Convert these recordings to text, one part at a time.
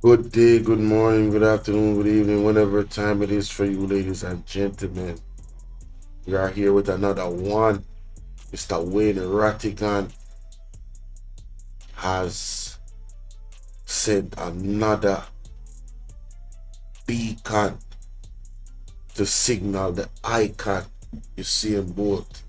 Good day, good morning, good afternoon, good evening, whatever time it is for you, ladies and gentlemen. We are here with another one. Mr. Wayne Rattgan has sent another beacon to signal the icon you see in both.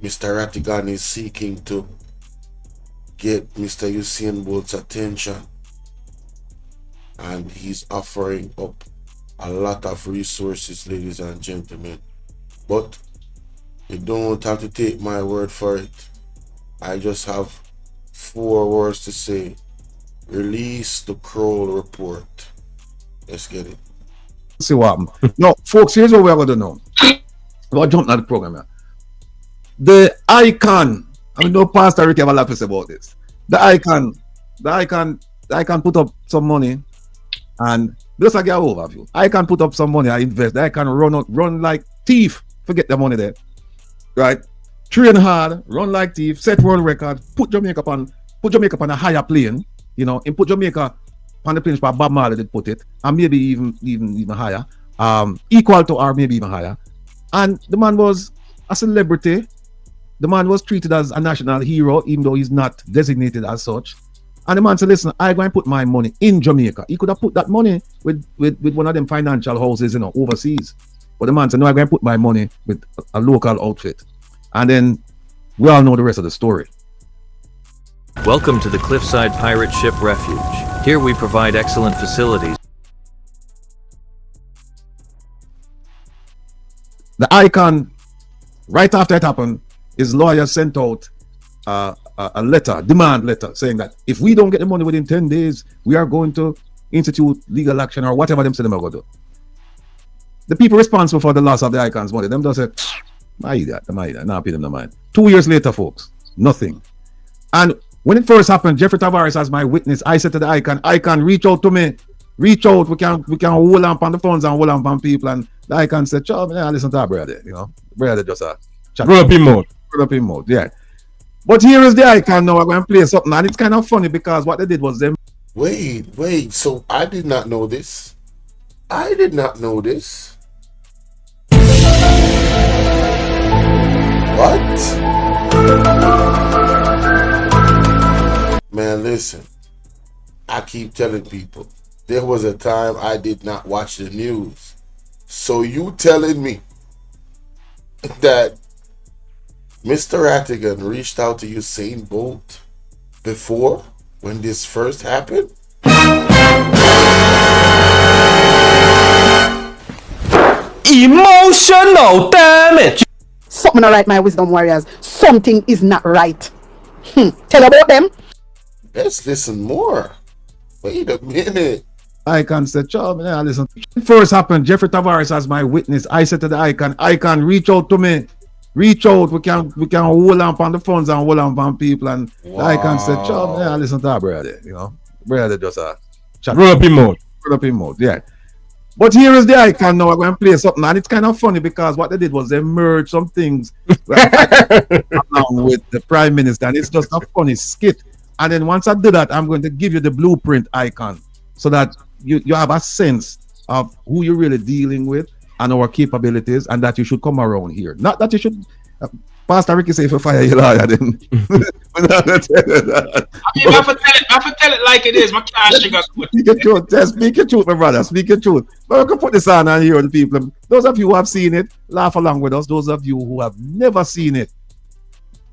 Mr. Rattgan is seeking to get Mr. Usain Bolt's attention, and he's offering up a lot of resources, ladies and gentlemen. But you don't have to take my word for it. I just have 4 words to say. Release the Kroll report. Let's get it. See what happened. No, folks, here's what we're going to know. We're going to jump into the program here. The icon, I mean, no Pastor Rick have a lot to say about this. The icon put up some money and just like an overview. I can put up some money, I invest. I can run like thief. Forget the money there. Right? Train hard, run like thief, set world record, put Jamaica on a higher plane, and put Jamaica on the plane where Bob Marley did put it, and maybe even higher, equal to or maybe even higher. And the man was a celebrity. The man was treated as a national hero, even though he's not designated as such. And the man said, listen, I'm going to put my money in Jamaica. He could have put that money with one of them financial houses, overseas. But the man said, no, I'm going to put my money with a local outfit. And then we all know the rest of the story. Welcome to the Cliffside Pirate Ship Refuge. Here we provide excellent facilities. The icon, right after it happened, his lawyer sent out a letter, demand letter, saying that if we don't get the money within 10 days, we are going to institute legal action or whatever them say them are going to do. The people responsible for the loss of the icon's money, them just say, my idiot, now pay them the mind. 2 years later, folks, nothing. And when it first happened, Jeffrey Tavares as my witness, I said to the icon, reach out to me. Reach out, we can hold on the funds and hold on people. And the icon said, "Chow, listen to our brother, Brother just a chat. Roll up in mode. Yeah. But here is the icon now. I'm going to play something. And it's kind of funny because what they did was them. Wait. So I did not know this. What? Man, listen. I keep telling people, there was a time I did not watch the news. So you telling me that Mr. Rattgan reached out to Usain Bolt before, when this first happened? Emotional damage. Something not right, my wisdom warriors. Something is not right. Tell about them. Let's listen more. Wait a minute. Icon said, "Chow, listen." It first happened, Jeffrey Tavares as my witness. I said to the icon, reach out to me. Reach out. We can hold on the funds and hold on people. And the icon said, "Chow, listen to our brother. Brother just a chat. Roll up in mode. Yeah. But here is the icon now. I'm going to play something, and it's kind of funny because what they did was they merged some things along with the Prime Minister, and it's just a funny skit. And then once I do that, I'm going to give you the blueprint icon so that you have a sense of who you're really dealing with and our capabilities, and that you should come around here. Not that you should. Pastor Ricky say if you fire your lawyer, then. I have to tell it like it is. My cash sugar. Speak your truth. Speak your truth, my brother. Speak your truth. But we can put this on and hear the people. Those of you who have seen it, laugh along with us. Those of you who have never seen it,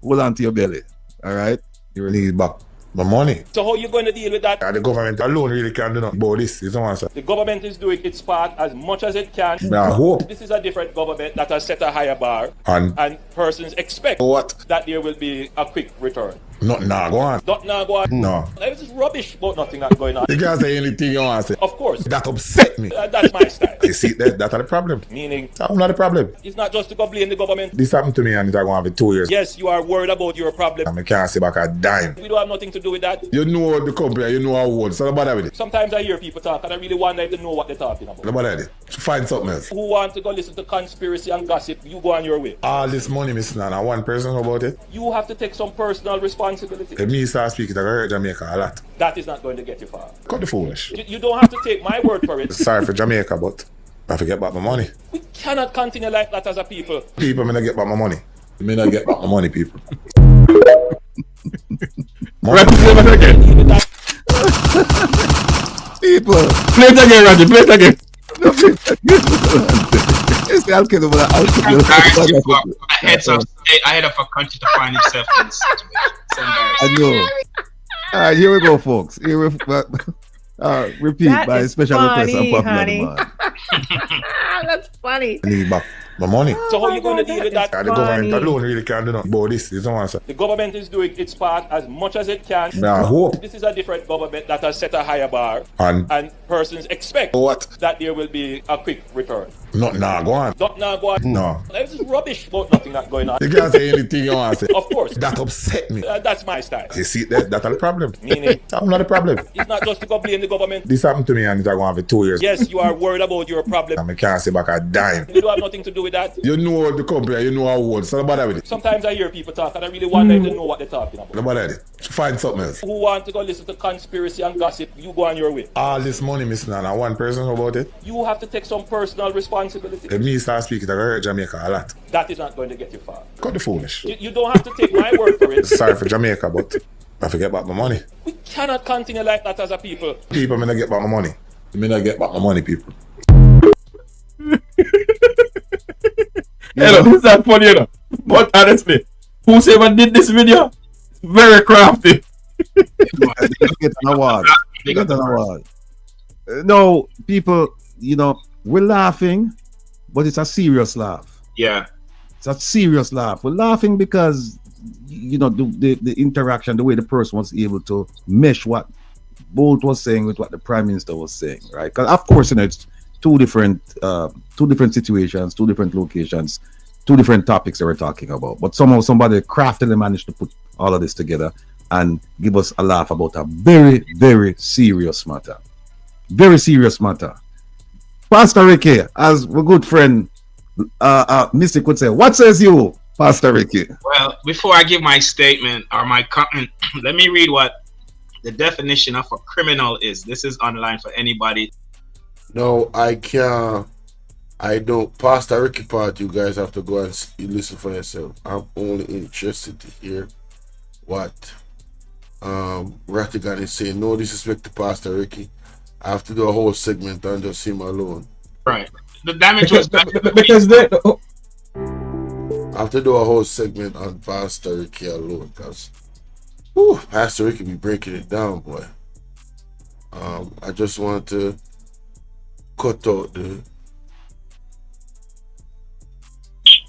hold on to your belly. All right? You need back my money. So how you going to deal with that? The government alone really can't do nothing about this. It's no answer. The government is doing its part as much as it can. I hope. This is a different government that has set a higher bar, And persons expect what? that there will be a quick return. Nothing nah go on. Not now go on. No. This is rubbish about nothing that's going on. You can't say anything you want to say. Of course. That upset me. That's my style. You see, that's the problem. Meaning, That's not the problem. it's not just to go blame the government. This happened to me and it's going to have it 2 years. Yes, you are worried about your problem. And I can't say back a dime. We don't have nothing to do with that. You know the company, you know how old, so don't bother with it. Sometimes I hear people talk and I really wonder if they know what they're talking about. Don't bother with it. Find something else. Who want to go listen to conspiracy and gossip, you go on your way. All this money missing and one person know about it. You have to take some personal responsibility. If me start speaking, I hurt Jamaica a lot. That is not going to get you far. Cut the foolish. You don't have to take my word for it. Sorry for Jamaica, but I have to get back my money. We cannot continue like that as a people. People, me not get back my money. Me not get back my money, people. Right, play it again. Deal with that. People, play it again, Randy. Play it again. It's the alkid over there. Ahead of a country to find itself in this situation. It's embarrassing. I know. All right, here we go, folks. Here we repeat That by is special request funny, and popular honey. demand. That's funny. I need back my money. So how are you going to deal with that? The government alone really can't do nothing about this. It's no answer. The government is doing its part as much as it can. I hope. This is a different government that has set a higher bar, And and persons expect what? that there will be a quick return. Nothing nah go on. Not now go on. No. This is rubbish about nothing that's going on. You can't say anything you want to say. Of course. That upset me. That's my style. You see, that's the problem. Meaning, That's not the problem. it's not just to go blame the government. This happened to me and it's going to have it 2 years. Yes, you are worried about your problem. And I can't say back a dime. We don't have nothing to do with that. You know the company, you know how old, so don't bother with it. Sometimes I hear people talk and I really wonder if they know what they're talking about. Don't bother with it. Find something else. Who want to go listen to conspiracy and gossip, you go on your way. All this money missing and one person know about it. You have to take some personal responsibility. If me start speaking, I hurt Jamaica a lot. That is not going to get you far. Cut the foolish. You don't have to take my word for it. Sorry for Jamaica, but I have to get back my money. We cannot continue like that as a people. People, me not get back my money. Me not get back my money, people. Hello, this is not funny, you know. But honestly, whoever did this video, very crafty. Get an award. Get an award. No, people, you know, we're laughing, but it's a serious laugh. Yeah. It's a serious laugh. We're laughing because, you know, the interaction, the way the person was able to mesh what Bolt was saying with what the Prime Minister was saying, right? Because of course, you know, it's two different situations, two different locations, two different topics that we're talking about. But somehow somebody craftily managed to put all of this together and give us a laugh about a very, very serious matter. Very serious matter. Pastor Ricky, as my good friend Mystic would say, what says you, Pastor Ricky? Well, before I give my statement or my comment, let me read what the definition of a criminal is. This is online for anybody. No, I can't. I don't. Pastor Ricky part, you guys have to go and listen for yourself. I'm only interested to hear what Rattgan is saying. No disrespect to Pastor Ricky. I have to do a whole segment on just him alone. Right. The damage was because they, I have to do a whole segment on Pastor Ricky alone because Pastor Ricky be breaking it down, boy. I just want to cut out the.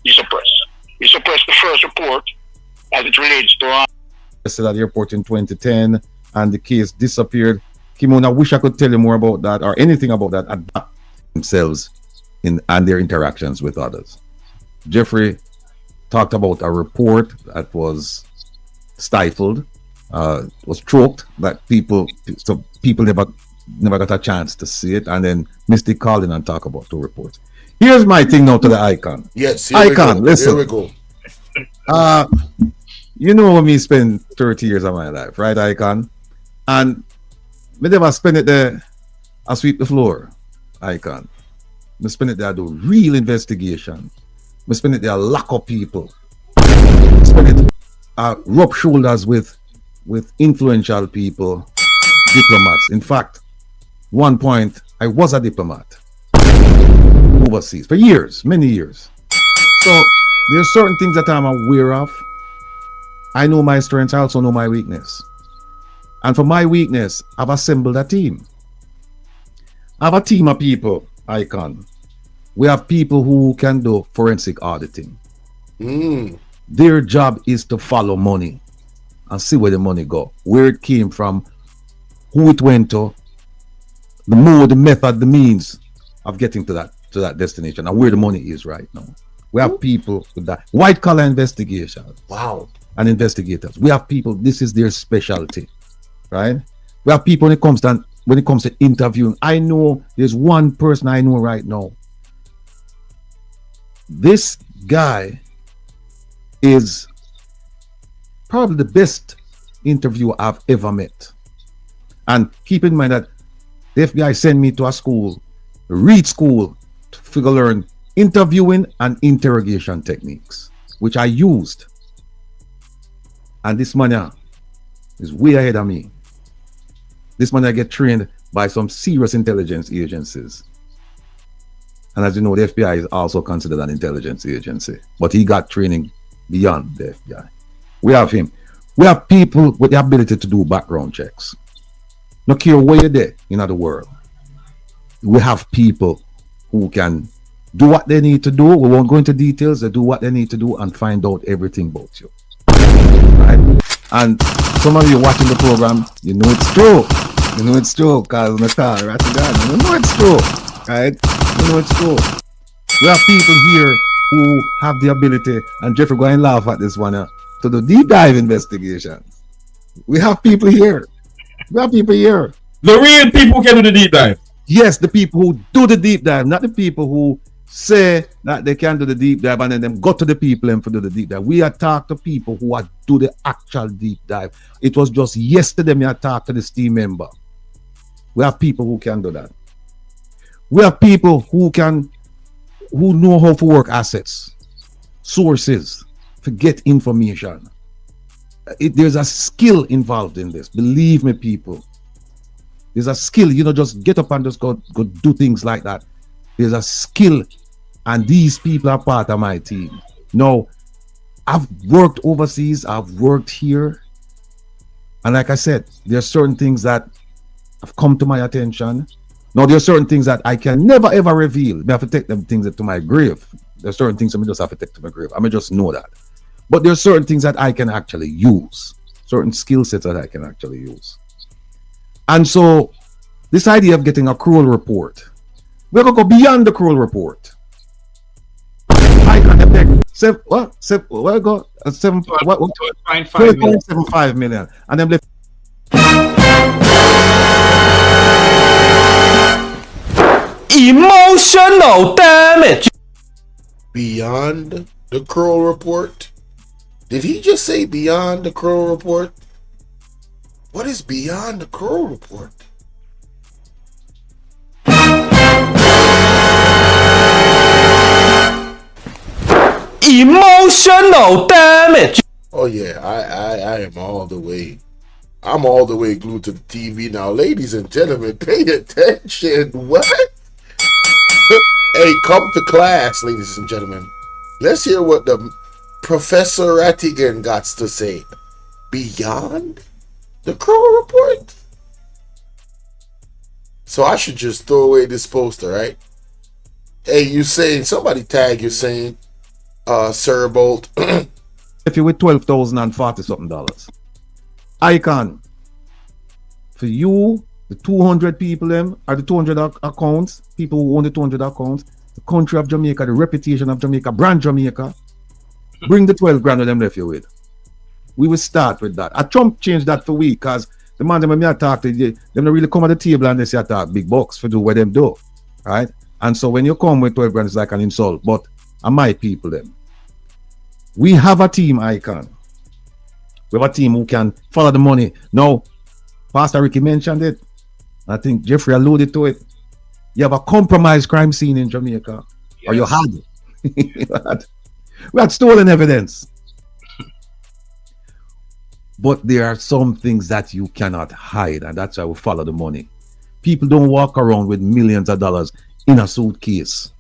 You suppress the first report as it relates to arrested at the airport in 2010 and the case disappeared. Kimon, I wish I could tell you more about that or anything about that at themselves and their interactions with others. Jeffrey talked about a report that was stifled, was choked, that people never got a chance to see it, and then Mystic called in and talked about the report. Here's my thing now to the icon. Yes, icon, listen. Here we go. You know me spend 30 years of my life, right, icon? And me never spend it there. I sweep the floor, icon. Me spend it there, do real investigation. Me spend it there, lock up people. Me spend it, rub shoulders with influential people, diplomats. In fact, one point I was a diplomat overseas for years, many years. So there's certain things that I'm aware of. I know my strengths, I also know my weakness. And for my weakness, I've assembled a team. I have a team of people, icon. We have people who can do forensic auditing. Their job is to follow money. and see where the money go, where it came from, who it went to, the mode, the method, the means of getting to that destination, and where the money is right now. We have people with that white collar investigation. Wow. And investigators. We have people, this is their specialty, right? We have people when it comes to interviewing. I know there's one person I know right now. This guy is probably the best interviewer I've ever met. And keep in mind that the FBI sent me to a school, read school, to figure learn interviewing and interrogation techniques, which I used. And this man is way ahead of me. This man I get trained by some serious intelligence agencies. And as you know, the FBI is also considered an intelligence agency, but he got training beyond the FBI. We have him. We have people with the ability to do background checks. No care where you're there in the world. We have people who can do what they need to do. We won't go into details. They do what they need to do and find out everything about you. Right? And some of you watching the program, you know it's true. You know it's true because Rattgan, you know it's true. Right? You know it's true. We have people here who have the ability, and Jeffrey go and laugh at this one, to do deep dive investigations. We have people here. We have people here. The real people can do the deep dive. Yes, the people who do the deep dive, not the people who say that they can do the deep dive and then them go to the people and for do the deep dive. We are talk to people who are do the actual deep dive. It was just yesterday me I talked to this team member. We have people who can do that. We have people who know how to work assets, sources, to get information. There's a skill involved in this. Believe me, people. There's a skill. You know, just get up and just go do things like that. There's a skill, and these people are part of my team. Now, I've worked overseas. I've worked here, and like I said, there are certain things that have come to my attention. Now, there are certain things that I can never ever reveal. I have to take them things to my grave. There are certain things I just have to take to my grave. I may just know that. But there are certain things that I can actually use, certain skill sets that I can actually use. And so, this idea of getting a cruel report, we're going to go beyond the cruel report. I can detect 12.75 million. And then emotional damage. Beyond the cruel report? Did he just say beyond the cruel report? What is beyond the cruel report? Emotional damage. Oh yeah, I am all the way. I'm all the way glued to the TV now. Ladies and gentlemen, pay attention. What? Hey, come to class, ladies and gentlemen. Let's hear what the Professor Rattgan got to say. Beyond the cruel report? So I should just throw away this poster, right? Hey, Usain, somebody tag Usain, Sir Bolt. If you with $12,040 something, Icon. For you, the 200 people them are the 200 accounts, people who own the 200 accounts, the country of Jamaica, the reputation of Jamaica, brand Jamaica. Bring the 12 grand of them left you with. We will start with that. Trump changed that for we because the man them when I talk to them don't really come at the table and they say I talk big bucks for do what them do. Right? And so when you come with 12 grand, it's like an insult. But are my people them. We have a team, Icon. We have a team who can follow the money. Now, Pastor Ricky mentioned it. I think Jeffrey alluded to it. You have a compromised crime scene in Jamaica. Yes. Or you had. We had stolen evidence. But there are some things that you cannot hide, and that's why we follow the money. People don't walk around with millions of dollars in a suitcase.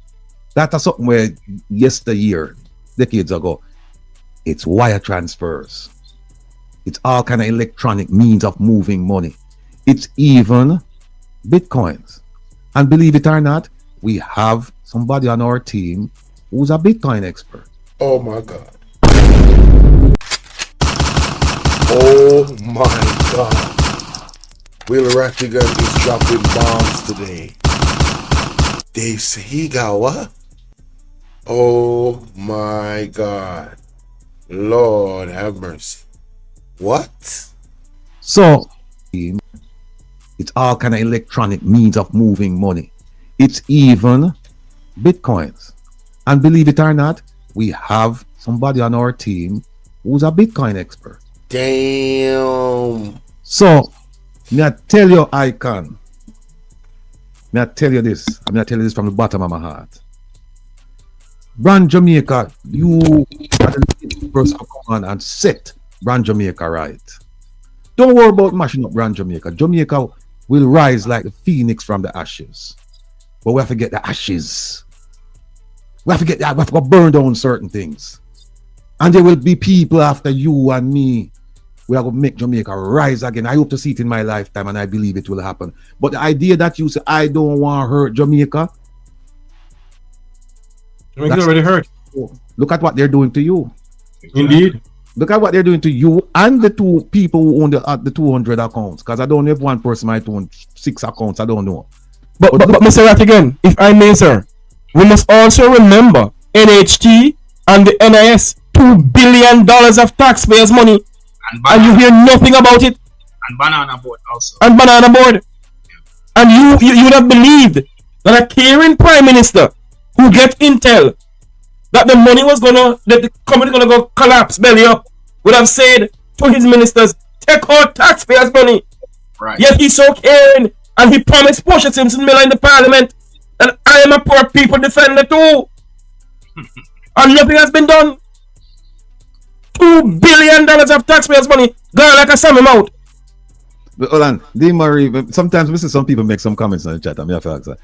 That's something where yesteryear, decades ago, it's wire transfers. It's all kind of electronic means of moving money. It's even Bitcoins. And believe it or not, we have somebody on our team who's a Bitcoin expert. Oh my God. Oh my God. Will Rattgan is dropping bombs today. They say he got what? Oh my God. Lord have mercy. What? So it's all kind of electronic means of moving money. It's even Bitcoins. And believe it or not, we have somebody on our team who's a Bitcoin expert. Damn. So, may I tell you, Icon, may I tell you this? I'm going to tell you this from the bottom of my heart. Brand Jamaica, you are the person to come on and set Brand Jamaica right. Don't worry about mashing up Brand Jamaica. Jamaica will rise like the phoenix from the ashes. But we have to get the ashes. We have to get that. We have to burn down certain things. And there will be people after you and me. We are going to make Jamaica rise again. I hope to see it in my lifetime, and I believe it will happen. But the idea that you say, I don't want to hurt Jamaica. Jamaica's already hurt. Look at what they're doing to you. Indeed. Look at what they're doing to you and the two people who own the 200 accounts. Because I don't know if one person might own 6 accounts. I don't know. But Mr. Rattgan, if I may, sir, we must also remember NHT and the NIS, $2 billion of taxpayers' money, and you hear nothing about it. And Banana Board also. And Banana Board. And you would have believed that a caring prime minister who get intel that the money was gonna, that the company gonna go collapse belly up, would have said to his ministers, take out taxpayers' money. Right. Yet he's so caring, and he promised Portia Simpson Miller in the parliament that I am a poor people defender too. And nothing has been done. $2 billion of taxpayers' money gone like a salmon mouth. But hold on, D. Marie, sometimes we see some people make some comments on the chat. I'm here for answer.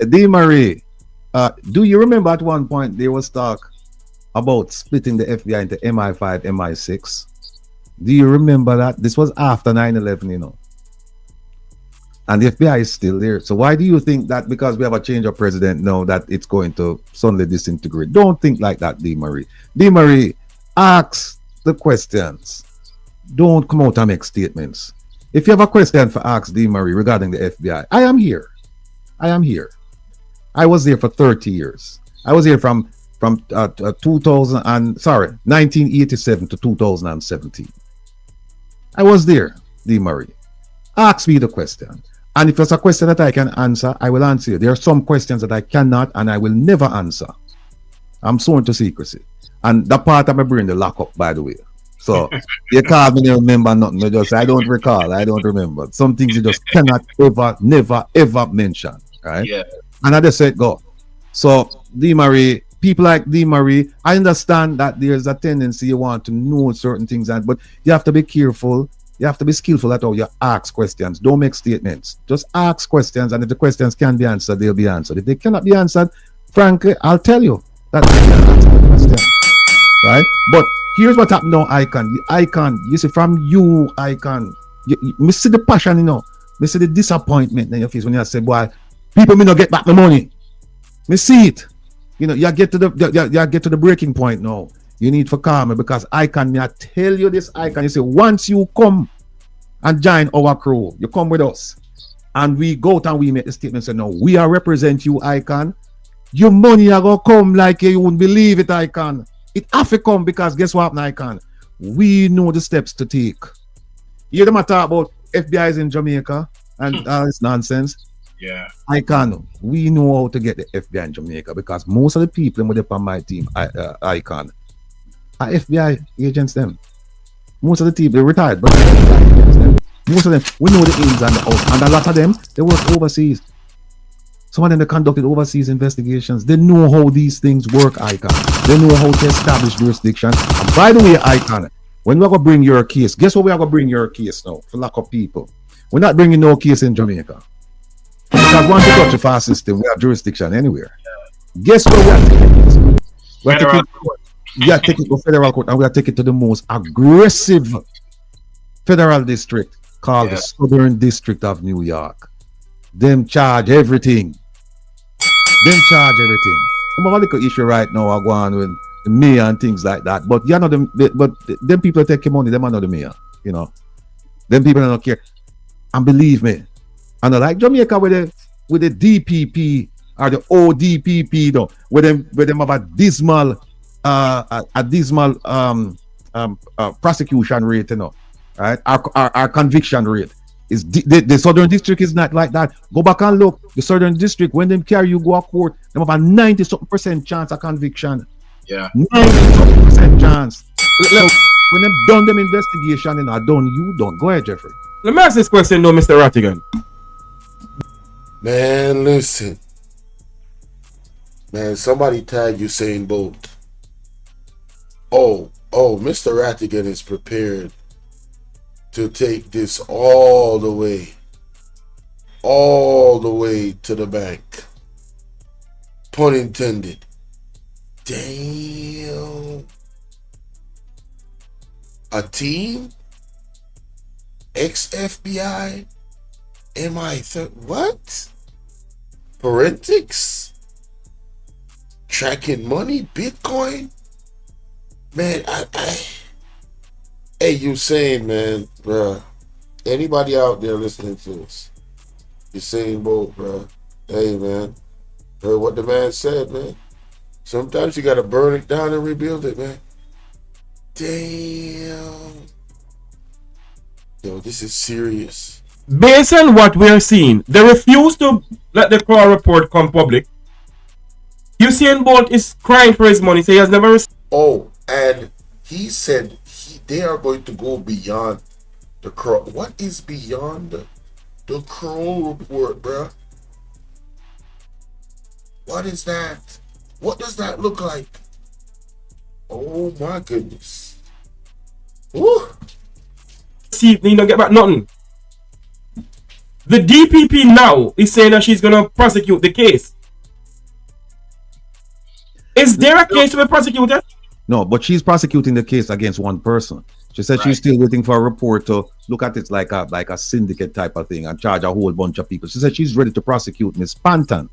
D. Marie, do you remember at one point there was talk about splitting the FBI into MI5, MI6? Do you remember that? This was after 9/11, you know. And the FBI is still there. So why do you think that because we have a change of president now that it's going to suddenly disintegrate? Don't think like that, D. Marie. D. Marie, ask the questions. Don't come out and make statements. If you have a question for ask D. Marie regarding the FBI, I am here. I am here. I was there for 30 years. I was here from 1987 to 2017. I was there, D. Marie. Ask me the question. And if there's a question that I can answer, I will answer you. There are some questions that I cannot and I will never answer. I'm sworn to secrecy. And that part of my brain, the lock up, by the way. So you call me, don't remember nothing. I just I don't recall, I don't remember. Some things you just cannot ever, never, ever mention. Right? Yeah. And I just said go. So D. Marie, people like D. Marie, I understand that there's a tendency you want to know certain things, but you have to be careful. You have to be skillful at how you ask questions. Don't make statements. Just ask questions, and if the questions can be answered, they'll be answered. If they cannot be answered, frankly, I'll tell you that I can't answer the question. Right? But here's what happened now, Icon. You see, from you, Icon, you see the passion, you know. Me see the disappointment in your face when you say, boy, people may not get back the money. Me see it. You know, you get to the breaking point now. You need for calm because Icon, me I tell you this, Icon. You say, once you come and join our crew, you come with us, and we go out and we make the statement say, no, we are represent you, Icon. Your money are gonna come like you wouldn't believe it, Icon. It have to come because guess what, Icon? We know the steps to take. You hear them talk about FBI is in Jamaica and all this nonsense. Yeah. Icon, we know how to get the FBI in Jamaica because most of the people with on my team, Icon, are FBI agents them. Most of the people, they retired, but most of them, we know the ins and the outs, and a lot of them, they work overseas. Some of them, they conducted overseas investigations. They know how these things work, Icon. They know how to establish jurisdiction. And by the way, Icon, when we're going to bring your case, guess what we are going to bring your case now for lack of people? We're not bringing no case in Jamaica. Because once you touch the fast system, we have jurisdiction anywhere. Guess what we are taking it? We are taking it to federal court, and we are taking it to the most aggressive federal district called the Southern District of New York. Them charge everything. Them have a little issue right now. I go on with the mayor and things like that. But you know, but them people take your money. Them are not the mayor. You know, them people don't care. And believe me, and like Jamaica with the DPP or the ODPP though, where them have a dismal prosecution rate, you know, right? Our conviction rate is the Southern District is not like that. Go back and look. The Southern District, when them carry you go to court, them have a 90% chance of conviction. Yeah. 90% chance. So when them done them investigation and I done, you done. Go ahead, Jeffrey. Let me ask this question though, Mr. Rattgan. Man, listen. Man, somebody tag Usain Bolt. Oh, Mr. Rattgan is prepared to take this all the way to the bank. Pun intended. Damn. A team? Ex-FBI? What? Forensics? Tracking money? Bitcoin? Man, hey, Usain, man, bruh. Anybody out there listening to this? Usain Bolt, bruh. Hey, man. Heard what the man said, man. Sometimes you gotta burn it down and rebuild it, man. Damn. Yo, this is serious. Based on what we are seeing, they refuse to let the Kroll report come public. Usain Bolt is crying for his money, so he has never received. Oh, and he said they are going to go beyond the Kroll. What is beyond the Kroll report, bruh? What is that? What does that look like? Oh my goodness. Woo. See, you don't get back nothing. The DPP now is saying that she's gonna prosecute the case. Is there a case to be prosecuted? No, but she's prosecuting the case against one person. She said she's still waiting for a report to look at it like a syndicate type of thing and charge a whole bunch of people. She said she's ready to prosecute Miss Panton.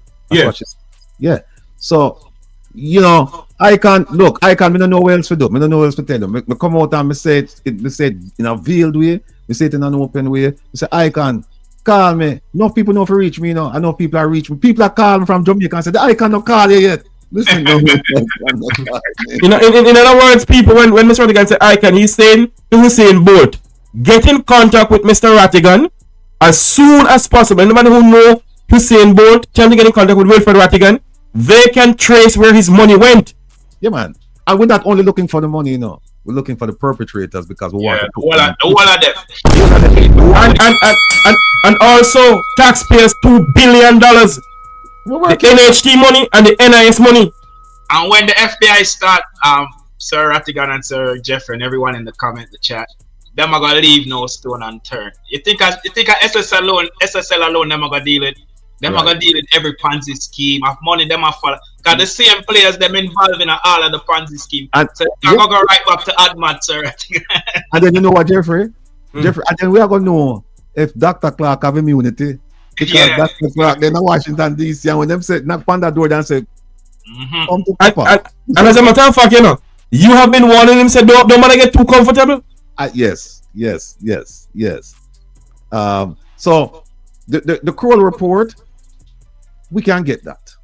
Yeah. So, you know, I can't me don't know what else to do. Me don't know what else to tell them. Me come out and me say it in a veiled way. Me say it in an open way. Me say I can call me. Enough people know to reach me, you know. I know people are reaching me. People are calling from Jamaica and say I cannot call you yet. Listen, no, in other words, people, when Mr. Rattgan said I can, he's saying to Usain Bolt, get in contact with Mr. Rattgan as soon as possible. Anybody who know Usain Bolt, tell him to get in contact with Wilfred Rattgan. They can trace where his money went. Yeah, man. And we're not only looking for the money, you know. We're looking for the perpetrators because we want to put and also taxpayers $2 billion. The NHT money and the NIS money. And when the FBI start, Sir Rattgan and Sir Jeffrey and everyone in the chat, them are gonna leave no stone unturned. You think a SSL alone, them are gonna deal with. Them are gonna deal with every Ponzi scheme of money. Them are follow. Cause the same players them involved in all of the Ponzi scheme. And so I'm gonna go right back to Admat, Sir. And then you know what, Jeffrey? Jeffrey, and then we are gonna know if Dr. Clark have immunity. Because Dr. Clark, they're in Washington DC, and when them say knock on that door, they say, come to Papa. And as a matter of fact, you know, you have been warning him, said don't wanna get too comfortable. Yes. So the Kroll report, we can get that.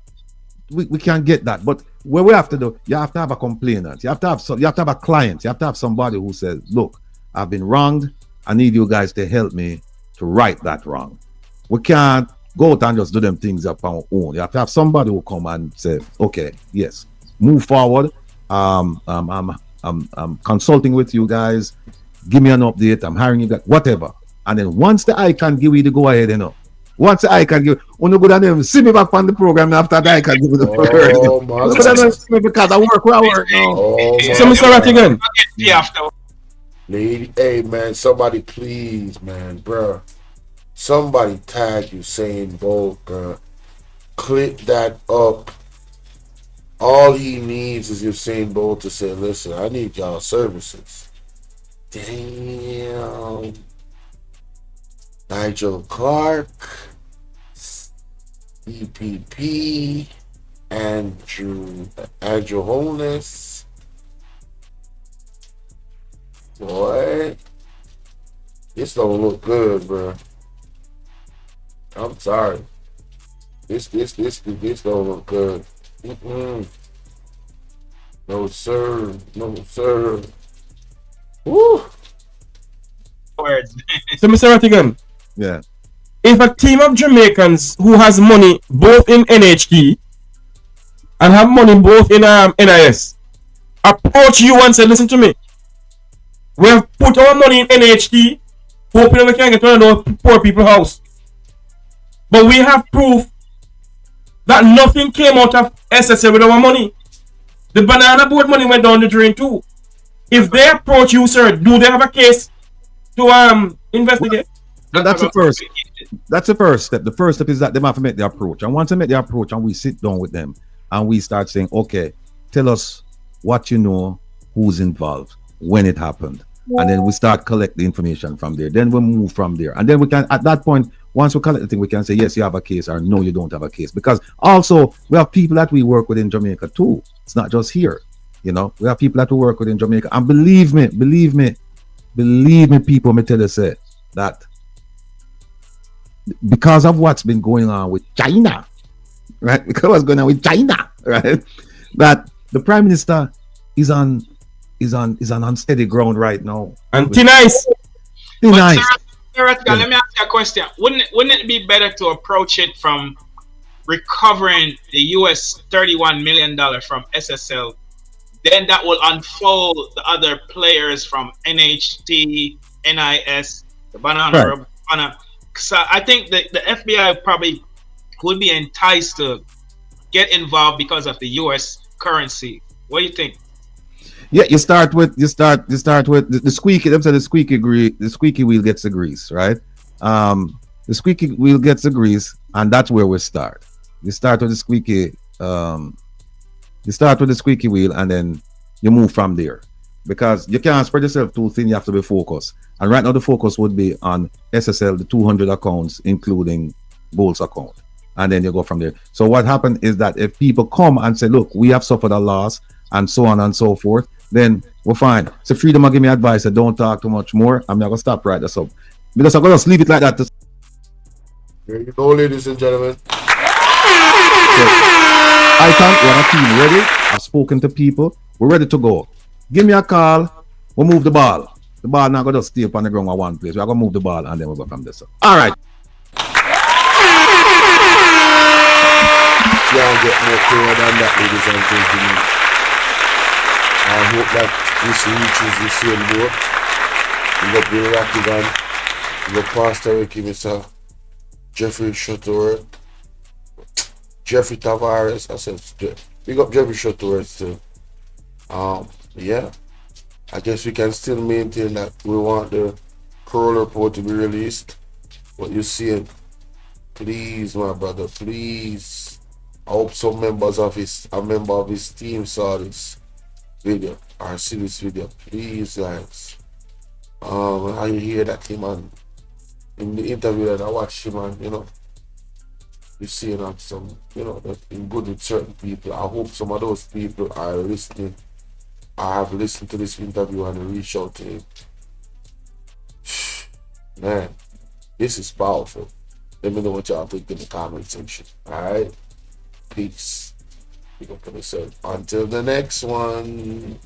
We can get that. But what we have to do, you have to have a complainant. You have to have a client. You have to have somebody who says, look, I've been wronged. I need you guys to help me to right that wrong. We can't go out and just do them things up on our own. You have to have somebody who come and say, okay, yes, move forward. I'm consulting with you guys. Give me an update. I'm hiring you guys, whatever. And then once the I can give you the go ahead, you know. Once I can give, no good and them see me back on the program after that I can give you the program. Because I work where I work now. So Mr. Rattgan. Lady, hey man, somebody please, man, bro. Somebody tag Usain Bolt, bro. Click that up. All he needs is Usain Bolt to say, listen, I need y'all services. Damn. Nigel Clark, EPP, Andrew Holness. Boy. This don't look good, bro. I'm sorry. This don't look good. Mm-mm. No sir, no sir. Woo! Words. So, Mr. Rattgan, Yeah. if a team of Jamaicans who has money both in NHT and have money both in NIS approach you and say, listen to me, we have put our money in NHT, hoping we can get to those poor people's house. But we have proof that nothing came out of SSL with our money. The banana boat money went down the drain too. If they approach you, sir, do they have a case to investigate? That's the first. That's the first step. The first step is that they have to make the approach. And once they make the approach and we sit down with them and we start saying, okay, tell us what you know, who's involved, when it happened. And then we start collect the information from there. Then we move from there. And then we can, at that point, once we collect the thing, we can say, yes, you have a case, or no, you don't have a case. Because also, we have people that we work with in Jamaica too. It's not just here. You know, we have people that we work with in Jamaica. And believe me, people, me tell you, say, that because of what's been going on with China, right? Because what's going on with China, right? That the Prime Minister is on unsteady ground right now. And nice. Nice. Sir Rattgan, let me ask you a question. Wouldn't it be better to approach it from recovering the US $31 million from SSL? Then that will unfold the other players from NHT, NIS, the banana. Right. So I think that the FBI probably would be enticed to get involved because of the US currency. What do you think? Yeah, you start with the squeaky. Them say the squeaky wheel gets the grease, right? The squeaky wheel gets the grease, and that's where we start. You start with the squeaky. You start with the squeaky wheel, and then you move from there, because you can't spread yourself too thin. You have to be focused, and right now the focus would be on SSL, the 200 accounts, including Bolt's account, and then you go from there. So what happened is that if people come and say, "Look, we have suffered a loss," and so on and so forth, then we're fine. So Freedom will give me advice that don't talk too much more. I'm not gonna stop right there. So because I'm gonna just leave it like that. There you go, ladies and gentlemen. So, I can't. We're a team ready. I've spoken to people. We're ready to go. Give me a call. We'll move the ball. The ball not gonna just stay up on the ground at one place. We're gonna move the ball and then we'll go from there. So. All right. Can't get more clear than that, ladies and gentlemen. I hope that this reaches the same boat. We got Bill Rattgan, we got Pastor Ricky, Mr. Jeffrey Shuttleworth, Jeffrey Tavares. I said, we got Jeffrey Shuttleworth too. Yeah, I guess we can still maintain that we want the Kroll report to be released. What you seeing? Please, my brother, please. I hope some members of a member of his team saw this video or see this video. Please, guys. I hear that him and in the interview that I watched him and you see some that in good with certain people. I hope some of those people are listening. I have listened to this interview and reach out to him. Man, this is powerful. Let me know what y'all think in the comment section. Alright? Peace. Big up on yourself. Until the next one.